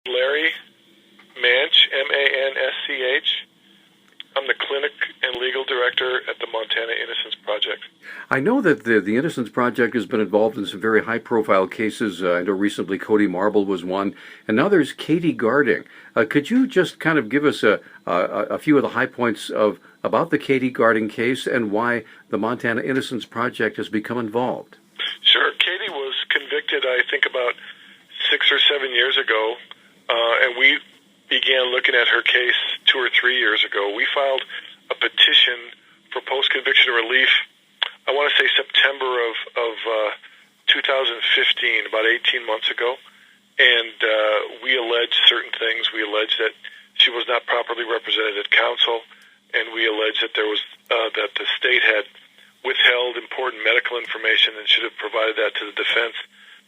Larry Manch, Mansch. I'm the clinic and legal director at the Montana Innocence Project. I know that the Innocence Project has been involved in some very high-profile cases. I know recently Cody Marble was one, and now there's Katie Garding. Could you just kind of give us a few of the high points about the Katie Garding case and why the Montana Innocence Project has become involved? Sure. Katie was convicted, I think, about 6 or 7 years ago, and we began looking at her case 2 or 3 years ago. We filed a petition for post-conviction relief, I want to say September of 2015, about 18 months ago, and we alleged certain things. We alleged that she was not properly represented at counsel, and we alleged that there was that the state had withheld important medical information and should have provided that to the defense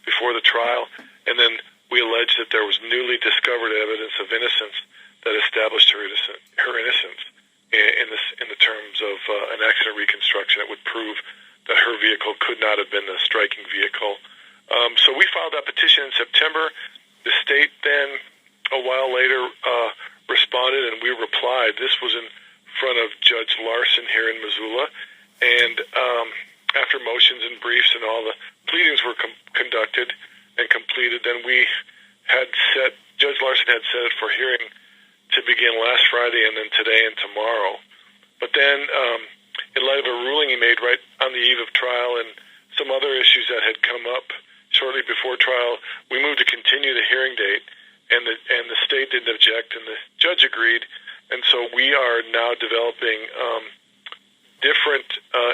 before the trial, and then we alleged that there was newly discovered evidence of innocence that established her innocence in the terms of an accident reconstruction that would prove that her vehicle could not have been the striking vehicle. So we filed that petition in September. The state then, a while later, responded, and we replied. This was in front of Judge Larson here in Missoula, and after motions and briefs and all the pleadings were conducted and completed, then we had Judge Larson had set it for hearing to begin last Friday and then today and tomorrow. But then, in light of a ruling he made right on the eve of trial and some other issues that had come up shortly before trial, we moved to continue the hearing date, and the state didn't object, and the judge agreed, and so we are now developing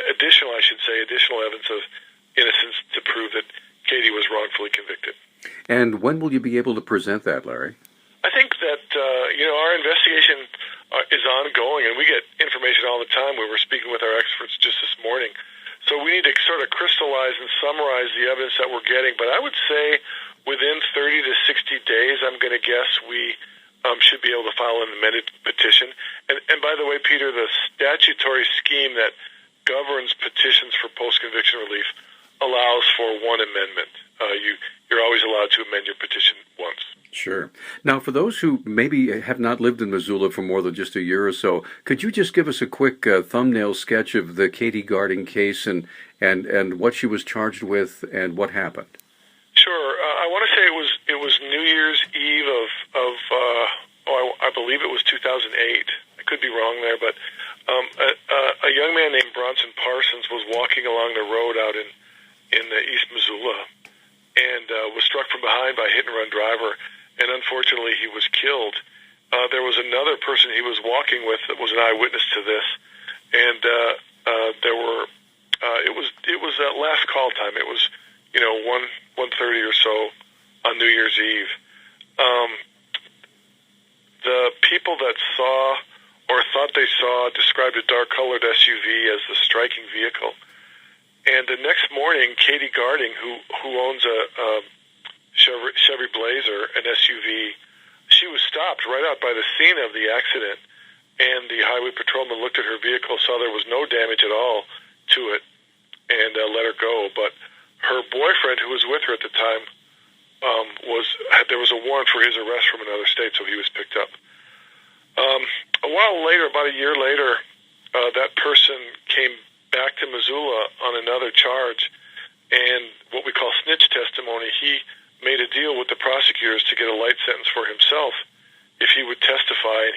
additional evidence of innocence to prove that Katie was wrongfully convicted. And when will you be able to present that, Larry? I think that, our investigation is ongoing, and we get information all the time. We were speaking with our experts just this morning. So we need to sort of crystallize and summarize the evidence that we're getting. But I would say within 30 to 60 days, I'm going to guess we should be able to file an amended petition. And by the way, Peter, the statutory scheme that governs petitions for post-conviction relief allows for one amendment. You're always allowed to amend your petition once. Sure. Now, for those who maybe have not lived in Missoula for more than just a year or so, could you just give us a quick thumbnail sketch of the Katie Garding case and what she was charged with and what happened? Sure. I want to say it was New Year's Eve of I believe it was 2008. I could be wrong there, but a young man named Bronson Parsons was walking along the road out in East Missoula and was struck from behind by a hit-and-run driver, and unfortunately he was killed. There was another person he was walking with that was an eyewitness to this, and it was that last call time. It was 1:30 or so on New Year's Eve. The people that saw or thought they saw described a dark-colored SUV as the striking vehicle. And the next morning, Katie Garding, who owns a Chevy Blazer, an SUV, she was stopped right out by the scene of the accident, and the highway patrolman looked at her vehicle, saw there was no damage at all to it, and let her go. But her boyfriend, who was with her at the time, there was a warrant for his arrest from another state, so he was picked up. A while later, about a year later, that person came back to Missoula on another charge, and what we call snitch testimony. He made a deal with the prosecutors to get a light sentence for himself if he would testify,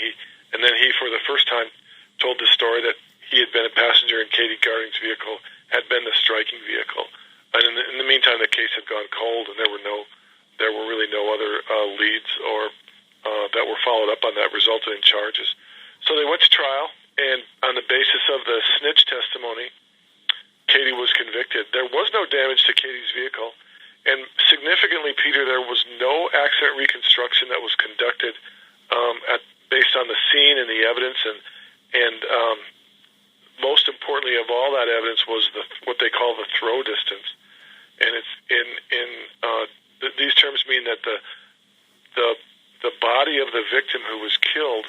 and then he, for the first time, told the story that he had been a passenger in Katie Garding's vehicle, had been the striking vehicle. And in the meantime, the case had gone cold, and there were really no other leads or that were followed up on that resulted in charges. So they went to trial, and on the basis of the snitch testimony, Katie was convicted. There was no damage to Katie's vehicle, and significantly, Peter, there was no accident reconstruction that was conducted based on the scene and the evidence, and most importantly of all that evidence was what they call the throw distance. And it's these terms mean that the body of the victim who was killed,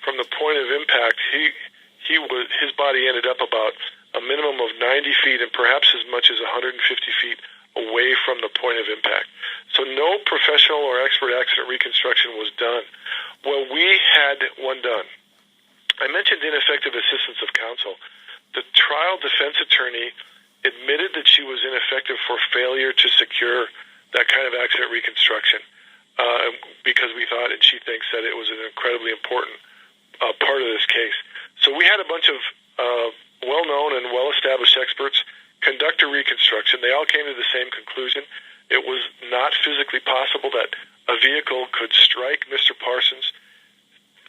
from the point of impact, his body ended up about a minimum of 90 feet and perhaps as much as 150 feet away from the point of impact. So no professional or expert accident reconstruction was done. Well, we had one done. I mentioned ineffective assistance of counsel. The trial defense attorney admitted that she was ineffective for failure to secure that kind of accident reconstruction because we thought, and she thinks, that it was an incredibly important part of this case. So we had a bunch of well-known and well-established experts conduct a reconstruction. They all came to the same conclusion. It was not physically possible that a vehicle could strike Mr. Parsons,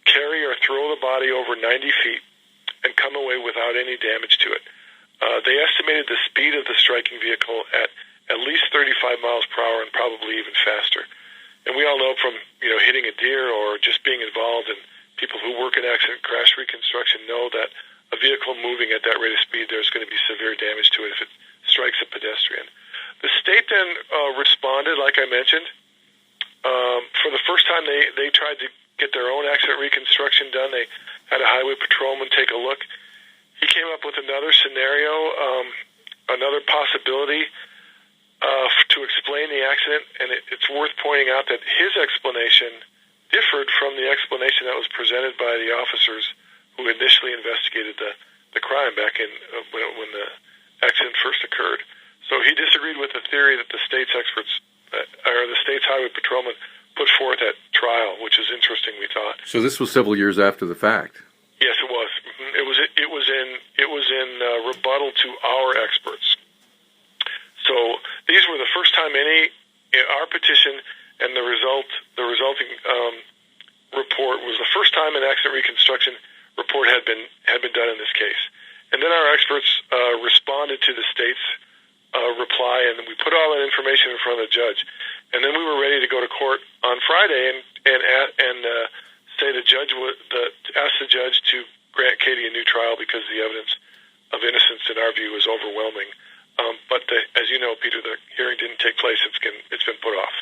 carry or throw the body over 90 feet, and come away without any damage to it. They estimated the speed of the striking vehicle at least 35 miles per hour and probably even faster. And we all know from hitting a deer or just being involved, and people who work in accident crash reconstruction know that a vehicle moving at that rate of speed, there's going to be severe damage to it if it strikes a pedestrian. The state then responded, like I mentioned. For the first time, they tried to get their own accident reconstruction done. They had a highway patrolman take a look. He came up with another scenario, another possibility to explain the accident, and it's worth pointing out that his explanation differed from the explanation that was presented by the officers who initially investigated the crime back in when the accident first occurred. So he disagreed with the theory that the state's experts or the state's highway patrolman put forth at trial, which is interesting, we thought. So this was several years after the fact. Yes, it was. It was in rebuttal to our experts. So these were the first time our petition and the resulting report was the first time an accident reconstruction report had been done in this case. And then our experts responded to the state's reply, and we put all that information in front of the judge. And then we were ready to go to court on Friday and say the judge ask the judge to grant Katie a new trial because the evidence of innocence, in our view, is overwhelming. But as you know, Peter, the hearing didn't take place. It's been put off.